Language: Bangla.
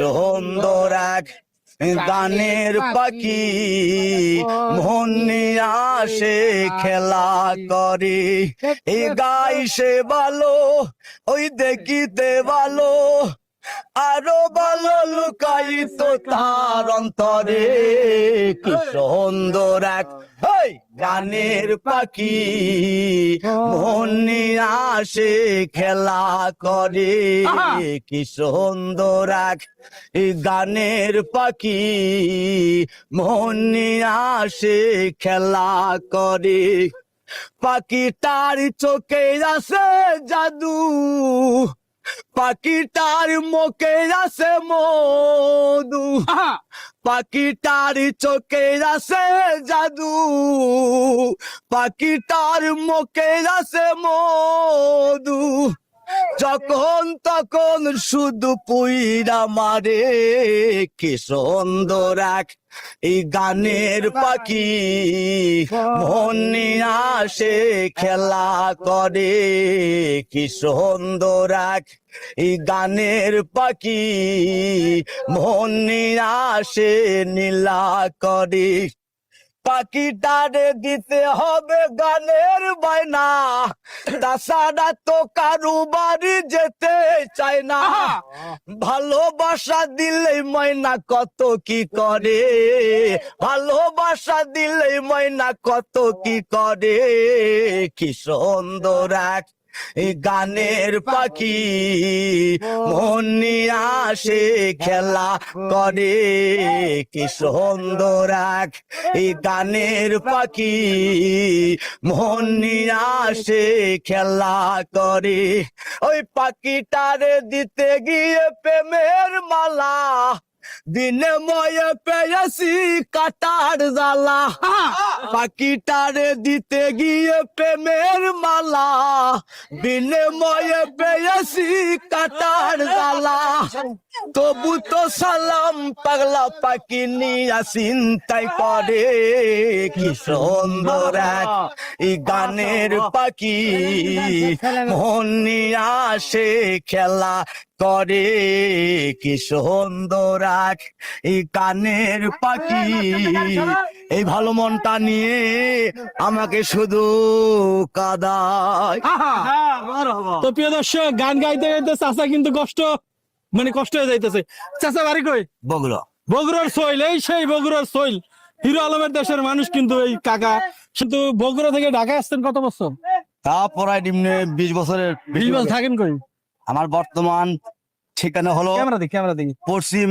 সুন্দর এক গানের পাখি মন নিয়ে আসে খেলা করে এই গাই সে ভালো ওই দেখিতে ভালো আরো ভালো লুকায়িত তার অন্তরে কি সুন্দর এক গানের পাখি মন নিয়ে আসে খেলা করে কি সুন্দর এক গানের পাখি মন নিয়ে আসে খেলা করে পাখিটার চোখে আছে জাদু পাখিটার মুখে আছে মধু পাখিটার চোখে আছে জাদু পাখিটার মুখে আছে মধু যখন তখন শুধু পুইরা মারে কি সুন্দর এক এই গানের পাখি মন নিয়ে আসে খেলা করে কি সুন্দর এক এই গানের পাখি মন নিয়ে আসে নীলা করে পাখিটারে দিতে হবে গানের বায়না তাছাড়া তো কারু বাড়ি যেতে চায় না ভালোবাসা দিলে ময়না কত কি করে ভালোবাসা দিলে ময়না কত কি করে কি সুন্দর এক এই গানের পাখি মন নিয়ে আসে খেলা করে কি সুন্দর এক এই গানের পাখি মন নিয়ে আসে খেলা করে ওই পাখিটারে দিতে গিয়ে প্রেমের মালা দিনে ময়ে পেয়েছি কাটার জ্বালা পাখিটারে দিতে গিয়ে প্রেমের মালা দিনে ময়ে পেয়েছি কাটার জ্বালা তবু তো সালাম পাগলা পাখি নিয়া চিন্তাই করে কি সুন্দর এক এই গানের পাখি মন নিয়ে আসে খেলা করে কি সুন্দর এক এই গানের পাখি এই ভালো মনটা নিয়ে আমাকে শুধু কাদায়। তো প্রিয় দর্শক গান গাইতে গাইতে চাচা কিন্তু কষ্ট হয়ে যাইতেছে। চাচা বাড়ি কই? বগুড়া। বগুড়ার সইল, এই সেই বগুড়ার সইল হিরো আলমের দেশের মানুষ কিন্তু এই কাকা। কিন্তু বগুড়া থেকে ঢাকায় আসছেন কত বছর? তা প্রায় 20 বছরের 20 বছর থাকেন কই? আমার বর্তমান ঠিকানা হলো ক্যামেরা দেখি পশ্চিম